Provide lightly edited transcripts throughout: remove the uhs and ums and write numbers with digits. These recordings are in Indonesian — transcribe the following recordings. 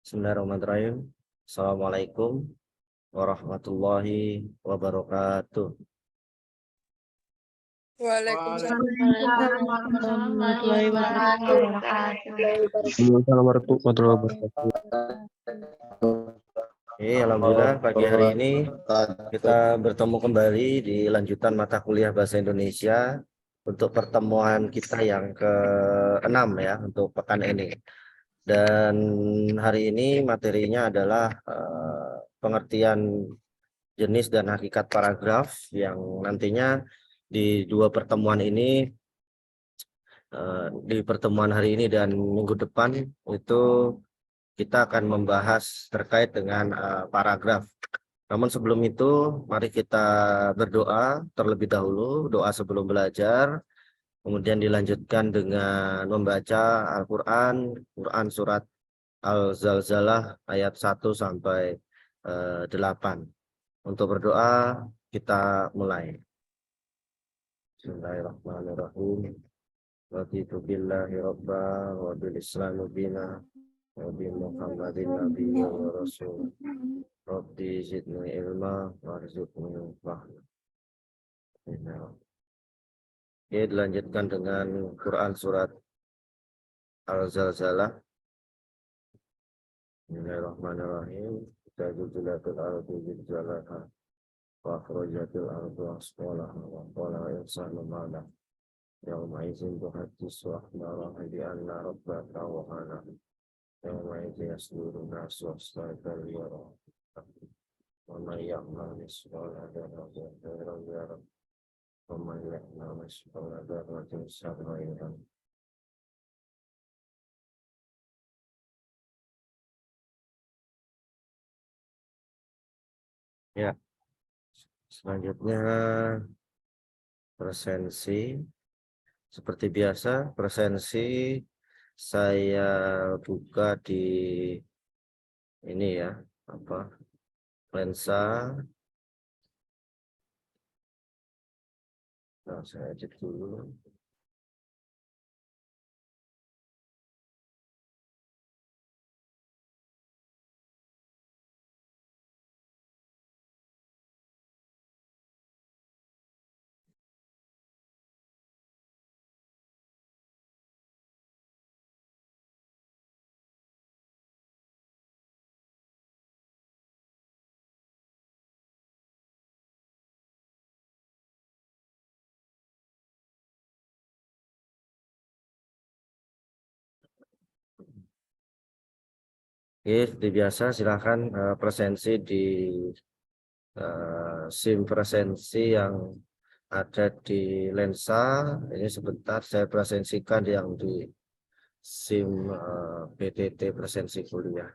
Bismillahirrahmanirrahim. Assalamualaikum warahmatullahi wabarakatuh. Waalaikumsalam. Warahmatullahi wabarakatuh. Assalamualaikum warahmatullahi wabarakatuh. Alhamdulillah pagi hari ini kita bertemu kembali di lanjutan mata kuliah Bahasa Indonesia untuk pertemuan kita yang ke-6 ya untuk pekan ini. Dan hari ini materinya adalah pengertian jenis dan hakikat paragraf yang nantinya di dua pertemuan ini, di pertemuan hari ini dan minggu depan itu kita akan membahas terkait dengan paragraf. Namun sebelum itu mari kita berdoa terlebih dahulu, doa sebelum belajar, kemudian dilanjutkan dengan membaca Al-Quran, Quran surat Al-Zalzalah ayat 1 sampai 8. Untuk berdoa kita mulai. Bismillahirrahmanirrahim. Raditu billahi rabba wa bil islami bina wa bi Muhammadin nabiyya wa rasul. Rabbi zidni ilma warzuqni fahma. Oke, dilanjutkan dengan Quran surat Al-Zalzalah. Bismillahirrahmanirrahim. Kita jujulatul ardu zilzalaha wa akhrajatil ardu asqalaha wa qala insanu ma laha yawma idzin tuhadditsu akhbaraha bi anna rabbaka awhana yawma idzin yasdurun nasu astaratan yara wa man ya'mal misqala dzarratin khairan yarah wa man ya'mal misqala dzarratin syarran yarah. Ya, selanjutnya presensi. Seperti biasa, presensi saya buka di ini ya, lensa. Nah, saya edit dulu. Oke, seperti biasa silahkan presensi di SIM presensi yang ada di lensa. Ini sebentar saya presensikan yang di SIM PTT presensi kuliah.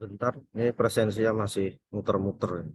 Bentar, ini presensinya masih muter-muter.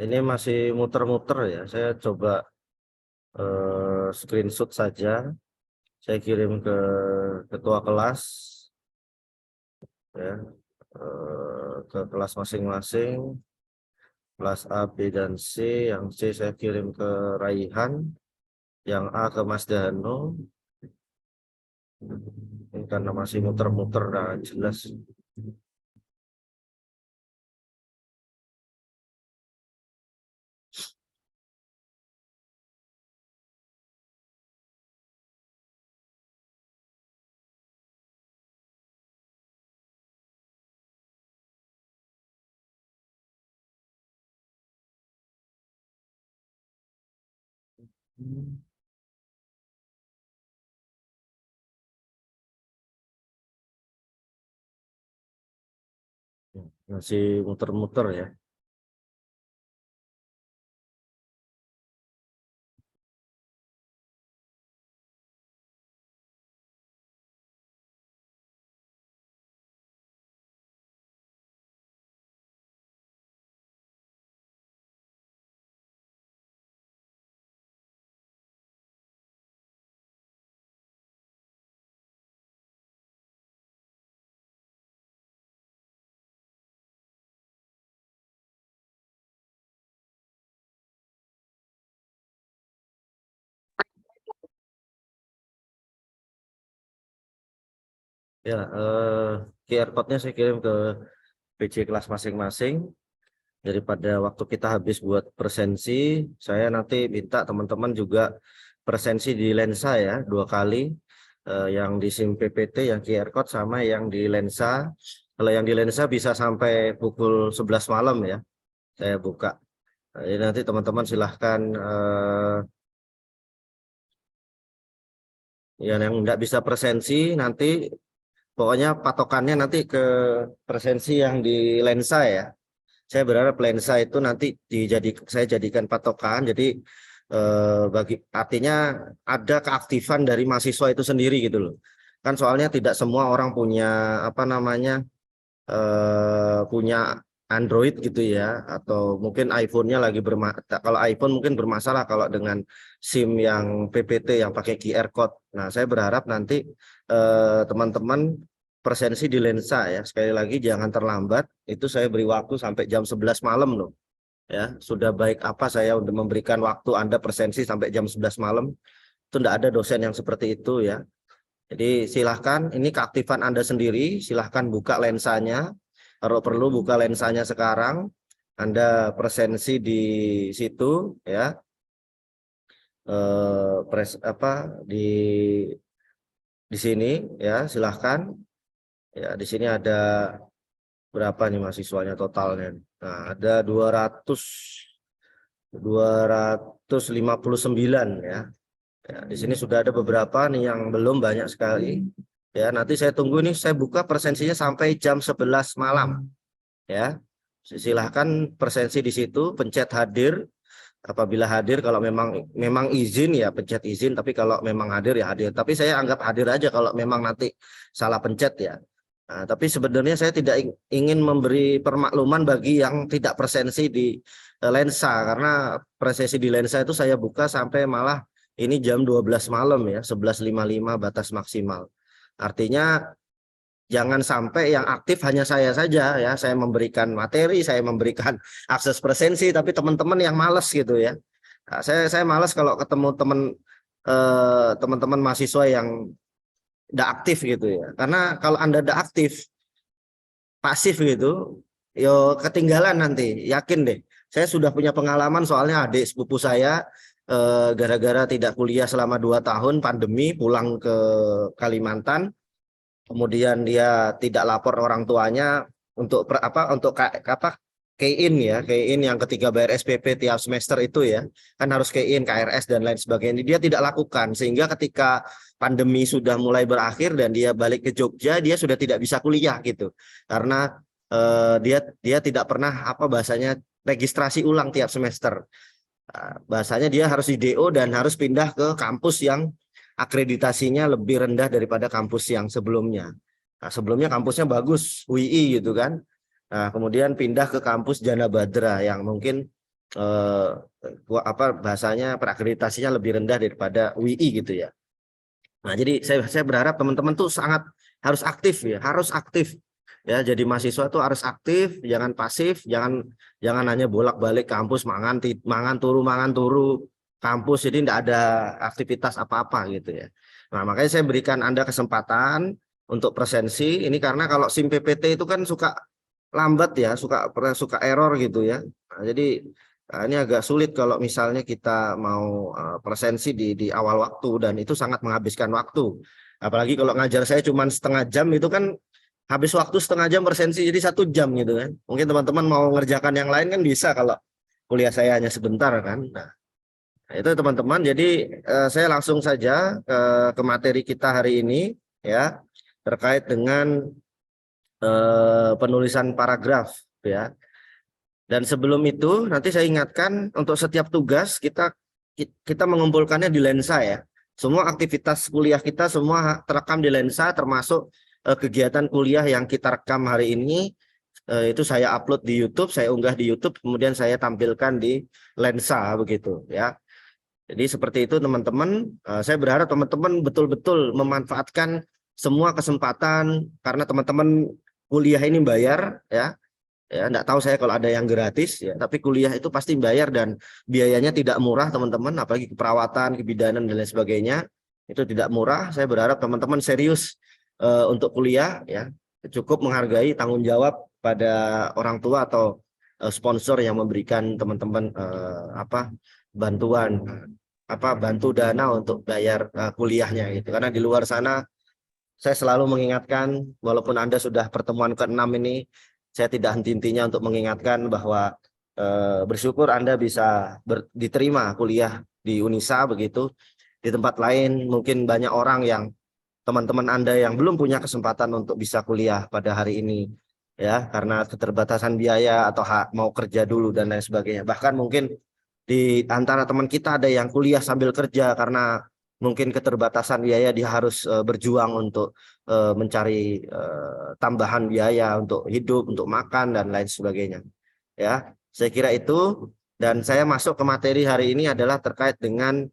Ini masih muter-muter ya. Saya coba screenshot saja. Saya kirim ke ketua kelas, ya, ke kelas masing-masing. Kelas A, B, dan C. Yang C saya kirim ke Raihan, yang A ke Mas Dano. Ini karena masih muter-muter, nah jelas. Masih muter-muter ya. Ya, QR code-nya saya kirim ke PC kelas masing-masing. Daripada waktu kita habis buat presensi, saya nanti minta teman-teman juga presensi di lensa ya, 2 kali. Yang di SIM PPT, yang QR code, sama yang di lensa. Kalau yang di lensa bisa sampai pukul 11 malam ya, saya buka. Jadi nanti teman-teman silahkan, yang nggak bisa presensi nanti, pokoknya patokannya nanti ke presensi yang di lensa ya. Saya berharap lensa itu nanti saya jadikan patokan. Jadi artinya ada keaktifan dari mahasiswa itu sendiri gitu loh. Kan soalnya tidak semua orang punya apa namanya, punya Android gitu ya, atau mungkin iPhone-nya lagi kalau iPhone mungkin bermasalah kalau dengan SIM yang PPT yang pakai QR code. Nah, saya berharap nanti teman-teman presensi di lensa ya. Sekali lagi jangan terlambat. Itu saya beri waktu sampai jam 11 malam loh. Ya, sudah baik apa saya udah memberikan waktu Anda presensi sampai jam 11 malam. Itu tidak ada dosen yang seperti itu ya. Jadi silahkan, ini keaktifan Anda sendiri, silahkan buka lensanya. Kalau perlu buka lensanya sekarang, Anda presensi di situ ya. di sini ya, silahkan. Ya, di sini ada berapa nih mahasiswanya totalnya? Nah, ada 259 ya. Ya, di sini sudah ada beberapa nih yang belum, banyak sekali. Ya, nanti saya tunggu nih, saya buka presensinya sampai jam 11 malam. Ya, silahkan presensi di situ, pencet hadir. Apabila hadir, kalau memang izin ya pencet izin, tapi kalau memang hadir ya hadir. Tapi saya anggap hadir aja kalau memang nanti salah pencet ya. Nah, tapi sebenarnya saya tidak ingin memberi permakluman bagi yang tidak presensi di lensa, karena presensi di lensa itu saya buka sampai malah ini jam 12 malam ya, 11.55 batas maksimal. Artinya jangan sampai yang aktif hanya saya saja ya, saya memberikan materi, saya memberikan akses presensi, tapi teman-teman yang malas gitu ya. Nah, saya malas kalau ketemu teman-teman mahasiswa yang tidak aktif gitu ya. Karena kalau Anda tidak aktif, pasif gitu, yo ketinggalan nanti, yakin deh. Saya sudah punya pengalaman, soalnya adik sepupu saya gara-gara tidak kuliah selama 2 tahun pandemi, pulang ke Kalimantan. Kemudian dia tidak lapor orang tuanya untuk key-in ya, key-in yang ketika bayar SPP tiap semester itu ya, kan harus key-in, KRS dan lain sebagainya. Dia tidak lakukan, sehingga ketika pandemi sudah mulai berakhir dan dia balik ke Jogja, dia sudah tidak bisa kuliah gitu, karena dia tidak pernah bahasanya registrasi ulang tiap semester. Bahasanya dia harus di DO dan harus pindah ke kampus yang akreditasinya lebih rendah daripada kampus yang sebelumnya. Nah, sebelumnya kampusnya bagus, UI gitu kan. Nah, kemudian pindah ke kampus Jana Badra yang mungkin bahasanya perakreditasinya lebih rendah daripada UI gitu ya. Nah, jadi saya berharap teman-teman tuh sangat harus aktif ya, harus aktif. Ya, jadi mahasiswa tuh harus aktif, jangan pasif, jangan hanya bolak-balik kampus mangan turu kampus, jadi tidak ada aktivitas apa-apa gitu ya. Nah, makanya saya berikan Anda kesempatan untuk presensi ini, karena kalau SIM PPT itu kan suka lambat ya, suka error gitu ya. Nah, jadi ini agak sulit kalau misalnya kita mau presensi di awal waktu, dan itu sangat menghabiskan waktu. Apalagi kalau ngajar saya cuma setengah jam, itu kan habis waktu setengah jam presensi jadi 1 jam gitu kan. Mungkin teman-teman mau ngerjakan yang lain kan bisa kalau kuliah saya hanya sebentar kan. Nah, itu teman-teman, jadi saya langsung saja ke materi kita hari ini ya, terkait dengan penulisan paragraf ya. Dan sebelum itu nanti saya ingatkan, untuk setiap tugas kita mengumpulkannya di lensa ya. Semua aktivitas kuliah kita semua terekam di lensa, termasuk kegiatan kuliah yang kita rekam hari ini. Itu saya upload di YouTube, saya unggah di YouTube, kemudian saya tampilkan di lensa begitu ya. Jadi seperti itu teman-teman. Saya berharap teman-teman betul-betul memanfaatkan semua kesempatan, karena teman-teman kuliah ini bayar ya. Ya, enggak tahu saya kalau ada yang gratis ya, tapi kuliah itu pasti bayar dan biayanya tidak murah teman-teman, apalagi keperawatan, kebidanan dan lain sebagainya. Itu tidak murah. Saya berharap teman-teman serius untuk kuliah ya. Cukup menghargai tanggung jawab pada orang tua atau sponsor yang memberikan teman-teman bantu dana untuk bayar kuliahnya gitu. Karena di luar sana saya selalu mengingatkan, walaupun Anda sudah pertemuan ke-6 ini, saya tidak henti-hentinya untuk mengingatkan bahwa bersyukur Anda bisa diterima kuliah di Unisa begitu. Di tempat lain mungkin banyak orang yang teman-teman Anda yang belum punya kesempatan untuk bisa kuliah pada hari ini ya, karena keterbatasan biaya atau mau kerja dulu dan lain sebagainya. Bahkan mungkin di antara teman kita ada yang kuliah sambil kerja karena mungkin keterbatasan biaya, dia harus berjuang untuk mencari tambahan biaya untuk hidup, untuk makan dan lain sebagainya. Ya, saya kira itu. Dan saya masuk ke materi hari ini adalah terkait dengan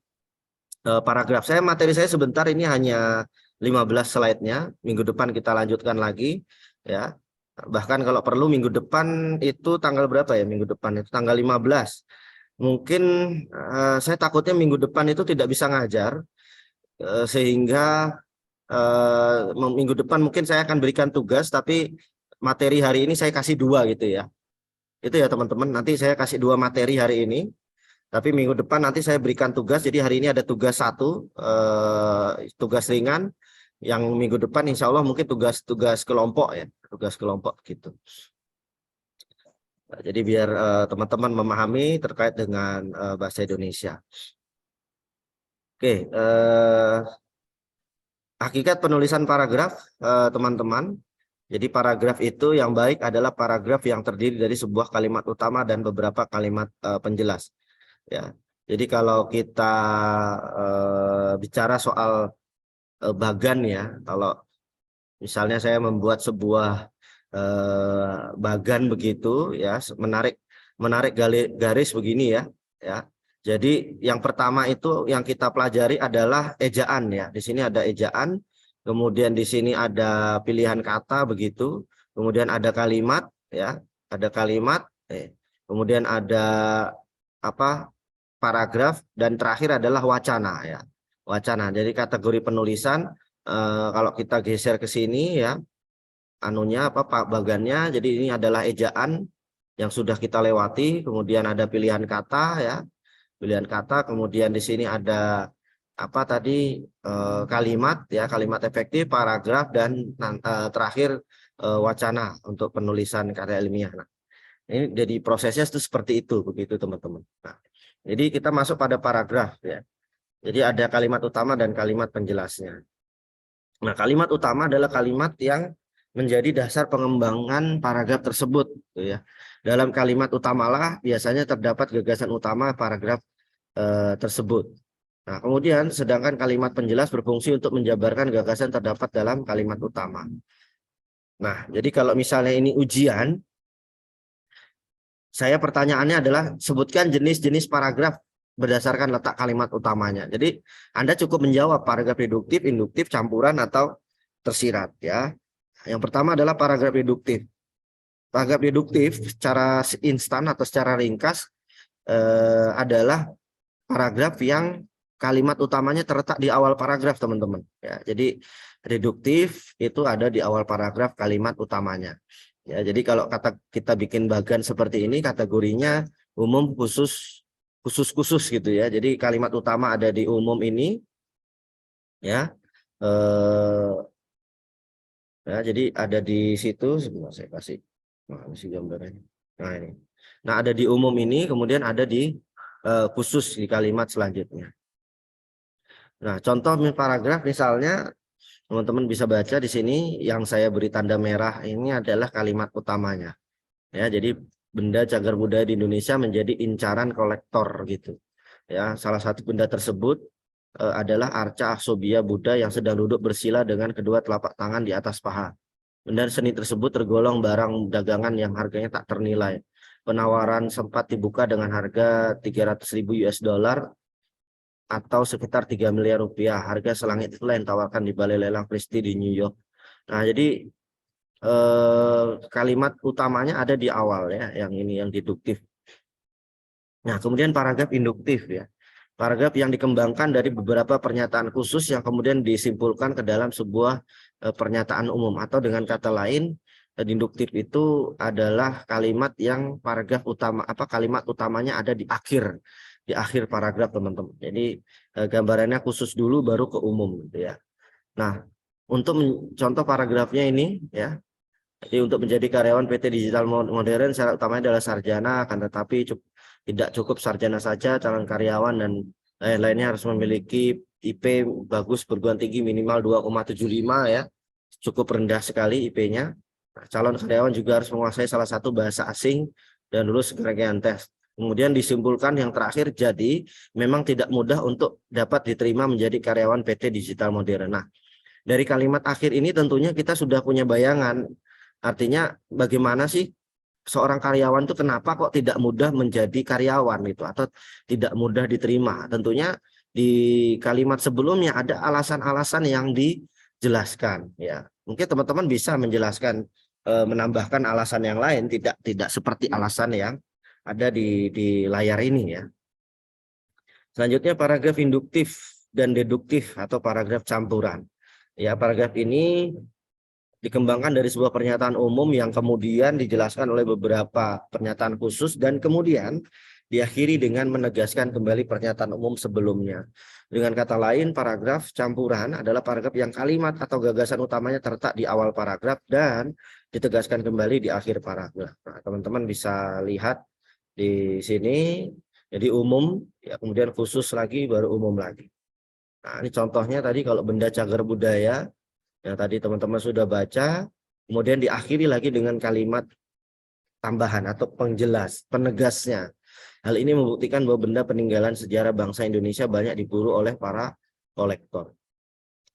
paragraf. Materi saya sebentar, ini hanya 15 slide-nya. Minggu depan kita lanjutkan lagi ya. Bahkan kalau perlu minggu depan itu tanggal berapa ya? Minggu depan itu tanggal 15. Mungkin saya takutnya minggu depan itu tidak bisa ngajar, sehingga minggu depan mungkin saya akan berikan tugas, tapi materi hari ini saya kasih 2 gitu ya. Itu ya teman-teman, nanti saya kasih 2 materi hari ini. Tapi minggu depan nanti saya berikan tugas. Jadi hari ini ada tugas 1, tugas ringan. Yang minggu depan insya Allah mungkin tugas kelompok ya, tugas kelompok gitu. Nah, jadi biar teman-teman memahami terkait dengan bahasa Indonesia. Oke, hakikat penulisan paragraf teman-teman. Jadi paragraf itu yang baik adalah paragraf yang terdiri dari sebuah kalimat utama dan beberapa kalimat penjelas. Ya, jadi kalau kita bicara soal bagan ya, kalau misalnya saya membuat sebuah bagan begitu ya, menarik garis begini ya, ya. Jadi yang pertama itu yang kita pelajari adalah ejaan ya. Di sini ada ejaan, kemudian di sini ada pilihan kata begitu, kemudian ada kalimat ya, ada kalimat, kemudian ada apa? Paragraf, dan terakhir adalah wacana ya. Wacana. Jadi kategori penulisan kalau kita geser ke sini ya, anunya apa Pak bagannya. Jadi ini adalah ejaan yang sudah kita lewati, kemudian ada pilihan kata ya. Pilihan kata, kemudian di sini ada apa tadi kalimat ya, kalimat efektif, paragraf, dan terakhir wacana untuk penulisan karya ilmiah. Nah, ini jadi prosesnya itu seperti itu begitu teman-teman. Nah, jadi kita masuk pada paragraf ya. Jadi ada kalimat utama dan kalimat penjelasnya. Nah, kalimat utama adalah kalimat yang menjadi dasar pengembangan paragraf tersebut gitu ya. Dalam kalimat utamalah biasanya terdapat gagasan utama paragraf tersebut. Nah, kemudian sedangkan kalimat penjelas berfungsi untuk menjabarkan gagasan terdapat dalam kalimat utama. Nah, jadi kalau misalnya ini ujian, saya pertanyaannya adalah sebutkan jenis-jenis paragraf berdasarkan letak kalimat utamanya. Jadi Anda cukup menjawab paragraf deduktif, induktif, campuran, atau tersirat ya. Yang pertama adalah paragraf deduktif. Paragraf deduktif secara instan atau secara ringkas adalah paragraf yang kalimat utamanya terletak di awal paragraf teman-teman. Ya, jadi deduktif itu ada di awal paragraf kalimat utamanya. Ya, jadi kalau kita bikin bagan seperti ini kategorinya umum khusus gitu ya. Jadi kalimat utama ada di umum ini ya. Ya, jadi ada di situ, sebentar saya kasih. Nah, ini gambarnya. Nah, ini. Nah, ada di umum ini, kemudian ada di khusus di kalimat selanjutnya. Nah, contoh paragraf misalnya teman-teman bisa baca di sini yang saya beri tanda merah ini adalah kalimat utamanya. Ya, jadi benda cagar budaya di Indonesia menjadi incaran kolektor gitu. Ya, salah satu benda tersebut adalah arca aksobia Buddha yang sedang duduk bersila dengan kedua telapak tangan di atas paha. Benda seni tersebut tergolong barang dagangan yang harganya tak ternilai. Penawaran sempat dibuka dengan harga 300.000 US dollar atau sekitar 3 miliar rupiah. Harga selangit itulah yang ditawarkan di Balai Lelang Christie di New York. Nah, jadi kalimat utamanya ada di awal ya, yang ini yang deduktif. Nah, kemudian paragraf induktif ya. Paragraf yang dikembangkan dari beberapa pernyataan khusus yang kemudian disimpulkan ke dalam sebuah pernyataan umum, atau dengan kata lain induktif itu adalah kalimat yang paragraf utama kalimat utamanya ada di akhir paragraf teman-teman. Jadi gambarannya khusus dulu baru ke umum gitu ya. Nah, untuk contoh paragrafnya ini ya. Jadi untuk menjadi karyawan PT Digital Modern syarat utamanya adalah sarjana, akan tetapi tidak cukup sarjana saja, calon karyawan dan lain-lainnya harus memiliki IP bagus perguruan tinggi minimal 2,75 ya. Cukup rendah sekali IP-nya. Nah, calon karyawan juga harus menguasai salah satu bahasa asing dan lulus rangkaian tes. Kemudian disimpulkan yang terakhir, jadi memang tidak mudah untuk dapat diterima menjadi karyawan PT Digital Modern. Nah, dari kalimat akhir ini tentunya kita sudah punya bayangan. Artinya bagaimana sih seorang karyawan itu kenapa kok tidak mudah menjadi karyawan itu atau tidak mudah diterima. Tentunya di kalimat sebelumnya ada alasan-alasan yang dijelaskan ya. Mungkin teman-teman bisa menjelaskan menambahkan alasan yang lain, tidak seperti alasan yang ada di layar ini ya. Selanjutnya paragraf induktif dan deduktif atau paragraf campuran. Ya, paragraf ini dikembangkan dari sebuah pernyataan umum yang kemudian dijelaskan oleh beberapa pernyataan khusus dan kemudian diakhiri dengan menegaskan kembali pernyataan umum sebelumnya. Dengan kata lain, paragraf campuran adalah paragraf yang kalimat atau gagasan utamanya terletak di awal paragraf dan ditegaskan kembali di akhir paragraf. Nah, teman-teman bisa lihat di sini, jadi umum, ya, kemudian khusus lagi, baru umum lagi. Nah, ini contohnya tadi kalau benda cagar budaya, yang tadi teman-teman sudah baca, kemudian diakhiri lagi dengan kalimat tambahan atau penjelas, penegasnya. Hal ini membuktikan bahwa benda peninggalan sejarah bangsa Indonesia banyak diburu oleh para kolektor.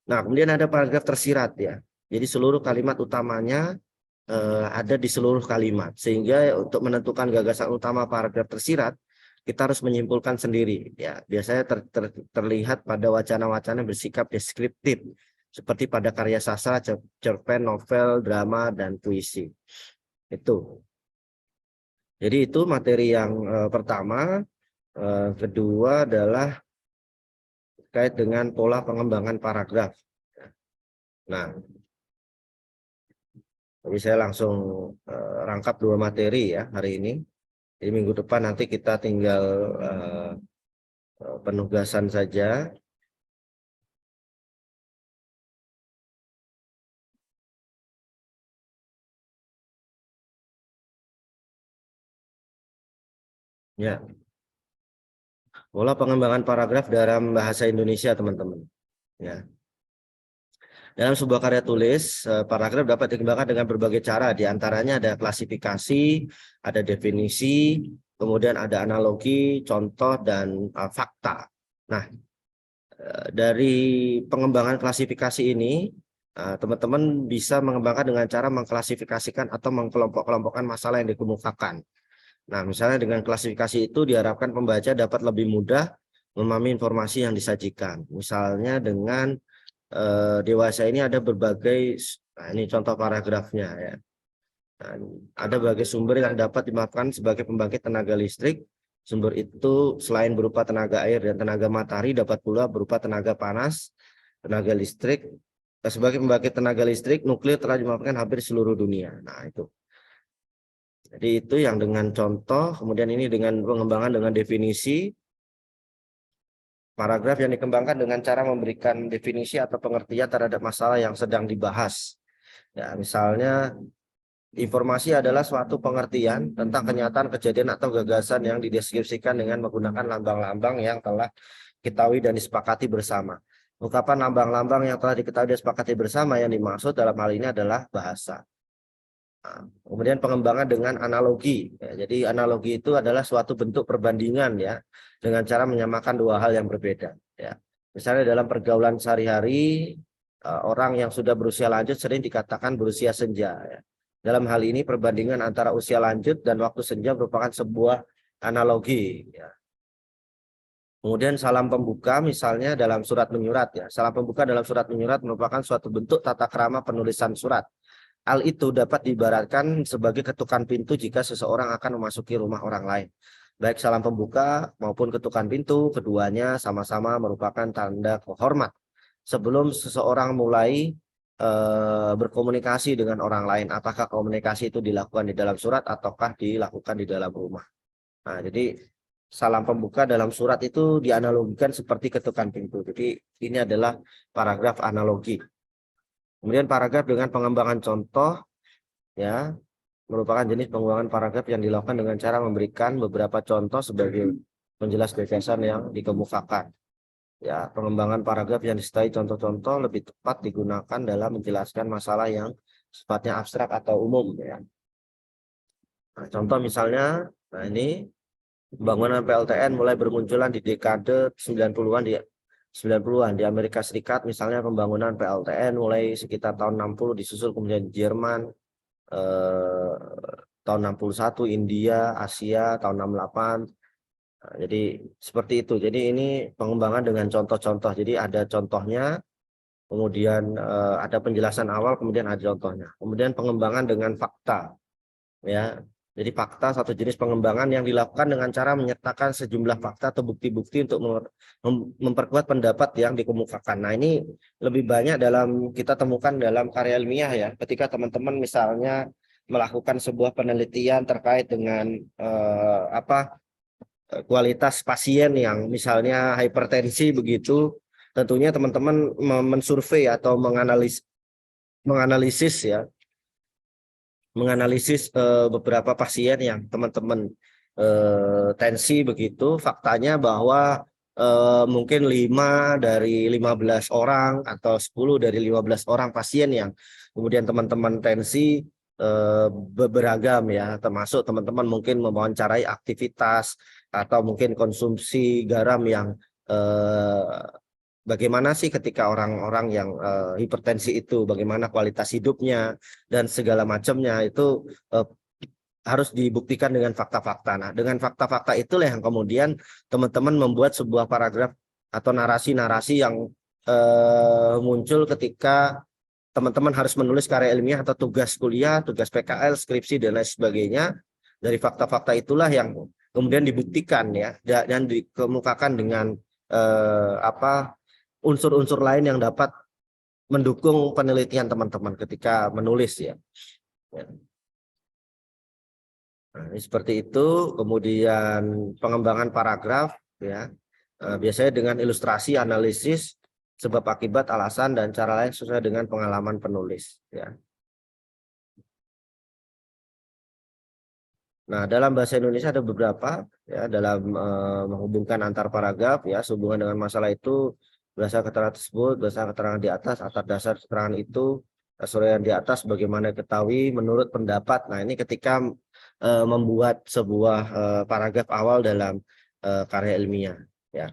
Nah, kemudian ada paragraf tersirat ya. Jadi seluruh kalimat utamanya ada di seluruh kalimat. Sehingga untuk menentukan gagasan utama paragraf tersirat, kita harus menyimpulkan sendiri. Ya, biasanya terlihat pada wacana-wacana bersikap deskriptif, seperti pada karya sastra, cerpen, novel, drama, dan puisi. Itu. Jadi itu materi yang pertama. Kedua adalah terkait dengan pola pengembangan paragraf. Nah, jadi saya langsung rangkap 2 materi ya hari ini. Jadi minggu depan nanti kita tinggal penugasan saja. Ya, pola pengembangan paragraf dalam bahasa Indonesia, teman-teman. Ya. Dalam sebuah karya tulis, paragraf dapat dikembangkan dengan berbagai cara. Di antaranya ada klasifikasi, ada definisi, kemudian ada analogi, contoh, dan fakta. Nah, dari pengembangan klasifikasi ini, teman-teman bisa mengembangkan dengan cara mengklasifikasikan atau mengkelompok-kelompokkan masalah yang dikemukakan. Nah, misalnya dengan klasifikasi itu diharapkan pembaca dapat lebih mudah memahami informasi yang disajikan. Misalnya dengan dewasa ini ada berbagai, nah ini contoh paragrafnya ya. Nah, ada berbagai sumber yang dapat dimaafkan sebagai pembangkit tenaga listrik. Sumber itu selain berupa tenaga air dan tenaga matahari dapat pula berupa tenaga panas, tenaga listrik. Sebagai pembangkit tenaga listrik, nuklir telah dimaafkan hampir seluruh dunia. Nah, itu. Jadi itu yang dengan contoh, kemudian ini dengan pengembangan dengan definisi. Paragraf yang dikembangkan dengan cara memberikan definisi atau pengertian terhadap masalah yang sedang dibahas. Ya, misalnya informasi adalah suatu pengertian tentang kenyataan, kejadian atau gagasan yang dideskripsikan dengan menggunakan lambang-lambang yang telah diketahui dan disepakati bersama. Ungkapan lambang-lambang yang telah diketahui dan disepakati bersama yang dimaksud dalam hal ini adalah bahasa. Nah, kemudian pengembangan dengan analogi. Ya, jadi analogi itu adalah suatu bentuk perbandingan ya, dengan cara menyamakan 2 hal yang berbeda. Ya. Misalnya dalam pergaulan sehari-hari, orang yang sudah berusia lanjut sering dikatakan berusia senja. Ya. Dalam hal ini perbandingan antara usia lanjut dan waktu senja merupakan sebuah analogi. Ya. Kemudian salam pembuka misalnya dalam surat menyurat. Ya. Salam pembuka dalam surat menyurat merupakan suatu bentuk tata krama penulisan surat. Hal itu dapat diibaratkan sebagai ketukan pintu jika seseorang akan memasuki rumah orang lain. Baik salam pembuka maupun ketukan pintu, keduanya sama-sama merupakan tanda hormat. Sebelum seseorang mulai berkomunikasi dengan orang lain, apakah komunikasi itu dilakukan di dalam surat ataukah dilakukan di dalam rumah. Nah, jadi salam pembuka dalam surat itu dianalogikan seperti ketukan pintu. Jadi ini adalah paragraf analogi. Kemudian paragraf dengan pengembangan contoh ya merupakan jenis pengembangan paragraf yang dilakukan dengan cara memberikan beberapa contoh sebagai penjelas gagasan yang dikemukakan. Ya, pengembangan paragraf yang disertai contoh-contoh lebih tepat digunakan dalam menjelaskan masalah yang sifatnya abstrak atau umum ya. Nah, contoh misalnya, nah ini pembangunan PLTN mulai bermunculan di dekade 90-an di Amerika Serikat, misalnya pembangunan PLTN mulai sekitar tahun 60 disusul kemudian Jerman tahun 61, India, Asia tahun 68. Nah, jadi seperti itu. Jadi ini pengembangan dengan contoh-contoh. Jadi ada contohnya, kemudian ada penjelasan awal, kemudian ada contohnya. Kemudian pengembangan dengan fakta. Ya. Jadi fakta satu jenis pengembangan yang dilakukan dengan cara menyertakan sejumlah fakta atau bukti-bukti untuk memperkuat pendapat yang dikemukakan. Nah, ini lebih banyak kita temukan dalam karya ilmiah ya. Ketika teman-teman misalnya melakukan sebuah penelitian terkait dengan kualitas pasien yang misalnya hipertensi begitu, tentunya teman-teman mensurvei atau menganalisis ya, beberapa pasien yang teman-teman tensi begitu, faktanya bahwa mungkin 5 dari 15 orang atau 10 dari 15 orang pasien yang kemudian teman-teman tensi beragam ya, termasuk teman-teman mungkin mewawancarai aktivitas atau mungkin konsumsi garam yang bagaimana sih ketika orang-orang yang hipertensi itu, bagaimana kualitas hidupnya dan segala macamnya itu harus dibuktikan dengan fakta-fakta. Nah, dengan fakta-fakta itulah yang kemudian teman-teman membuat sebuah paragraf atau narasi-narasi yang muncul ketika teman-teman harus menulis karya ilmiah atau tugas kuliah, tugas PKL, skripsi dan lain sebagainya. Dari fakta-fakta itulah yang kemudian dibuktikan ya dan dikemukakan dengan unsur-unsur lain yang dapat mendukung penelitian teman-teman ketika menulis ya. Nah, ini seperti itu. Kemudian pengembangan paragraf ya, biasanya dengan ilustrasi, analisis, sebab akibat, alasan dan cara lain sesuai dengan pengalaman penulis ya. Nah, dalam bahasa Indonesia ada beberapa ya dalam menghubungkan antar paragraf ya, sehubungan dengan masalah itu berdasar keterangan tersebut, berdasar keterangan di atas dasar keterangan itu, yang di atas bagaimana ketahui menurut pendapat. Nah, ini ketika membuat sebuah paragraf awal dalam karya ilmiah ya.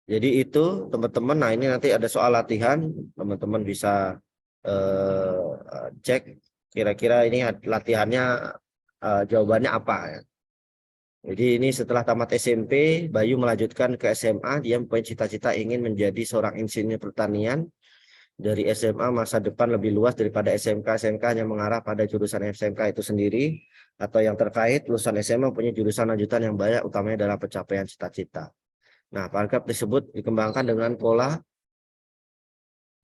Jadi itu teman-teman, nah ini nanti ada soal latihan, teman-teman bisa cek kira-kira ini latihannya jawabannya apa ya. Jadi ini setelah tamat SMP, Bayu melanjutkan ke SMA, dia mempunyai cita-cita ingin menjadi seorang insinyur pertanian. Dari SMA masa depan lebih luas daripada SMK. SMK hanya mengarah pada jurusan SMK itu sendiri atau yang terkait. Lulusan SMA punya jurusan lanjutan yang banyak, utamanya dalam pencapaian cita-cita. Nah, paragraf tersebut dikembangkan dengan pola.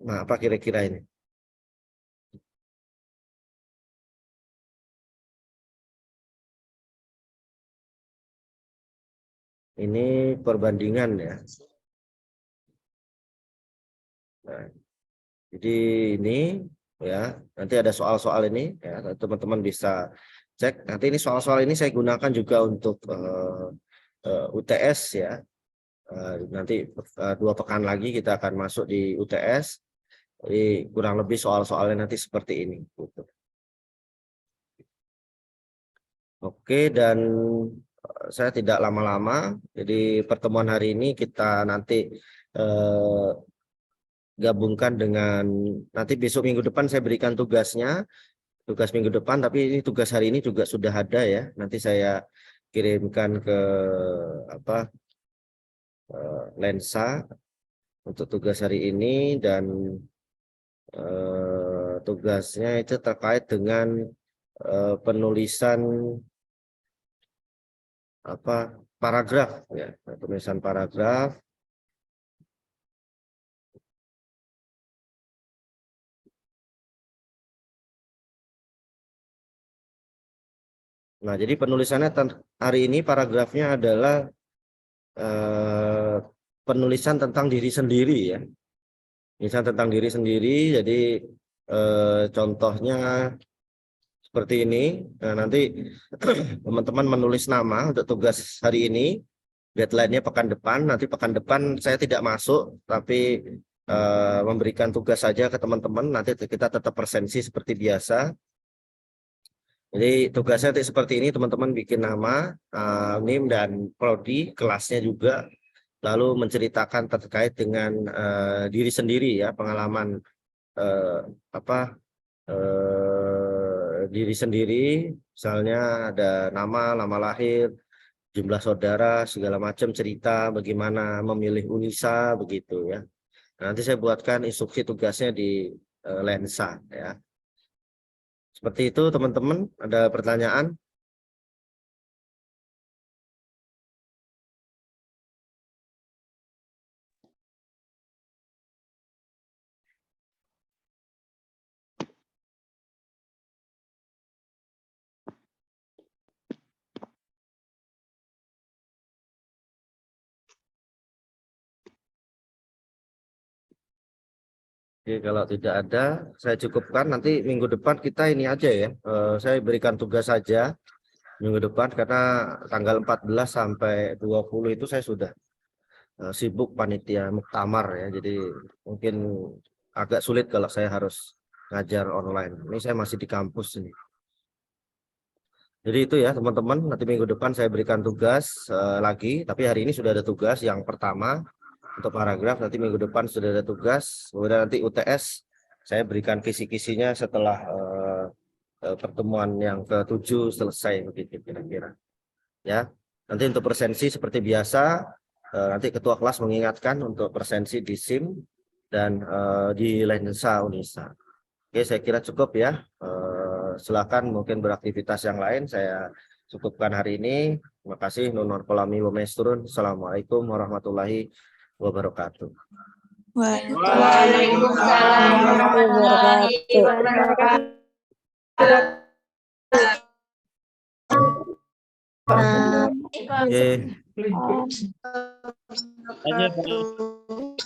Nah, apa kira-kira ini? Ini perbandingan ya. Nah, jadi ini ya, nanti ada soal-soal ini ya, teman-teman bisa cek. Nanti ini soal-soal ini saya gunakan juga untuk UTS ya. Nanti 2 pekan lagi kita akan masuk di UTS. Jadi kurang lebih soal-soalnya nanti seperti ini. Oke, dan saya tidak lama-lama. Jadi pertemuan hari ini kita nanti gabungkan dengan nanti besok minggu depan saya berikan tugas minggu depan, tapi ini tugas hari ini juga sudah ada ya. Nanti saya kirimkan ke Lensa untuk tugas hari ini, dan tugasnya itu terkait dengan penulisan paragraf ya, penulisan paragraf. Nah, jadi penulisannya hari ini paragrafnya adalah penulisan tentang diri sendiri ya. Penulisan tentang diri sendiri, jadi contohnya seperti ini. Nah, nanti teman-teman menulis nama untuk tugas hari ini. Deadline-nya pekan depan. Nanti pekan depan saya tidak masuk, tapi memberikan tugas saja ke teman-teman. Nanti kita tetap presensi seperti biasa. Jadi tugasnya seperti ini, teman-teman bikin nama, NIM dan prodi, kelasnya juga, lalu menceritakan terkait dengan diri sendiri ya, pengalaman diri sendiri, misalnya ada nama lahir, jumlah saudara, segala macam cerita bagaimana memilih Unisa begitu ya. Nanti saya buatkan instruksi tugasnya di Lensa ya. Seperti itu teman-teman, ada pertanyaan? Oke, kalau tidak ada, saya cukupkan. Nanti minggu depan kita ini aja ya. Saya berikan tugas saja minggu depan karena tanggal 14 sampai 20 itu saya sudah sibuk panitia muktamar ya. Jadi mungkin agak sulit kalau saya harus ngajar online. Ini saya masih di kampus ini. Jadi itu ya teman-teman, nanti minggu depan saya berikan tugas lagi. Tapi hari ini sudah ada tugas yang pertama untuk paragraf. Nanti minggu depan sudah ada tugas. Kemudian nanti UTS saya berikan kisi-kisinya setelah pertemuan yang ke-7 selesai begitu kira-kira. Ya, nanti untuk presensi seperti biasa, nanti ketua kelas mengingatkan untuk presensi di SIM dan di Lensa Unisa. Oke, saya kira cukup ya. Silakan mungkin beraktivitas yang lain. Saya cukupkan hari ini. Terima kasih. Nunur kolami wamesturun. Assalamualaikum warahmatullahi wabarakatuh. Waalaikumsalam warahmatullahi wabarakatuh. Oke. Tanya, Pak.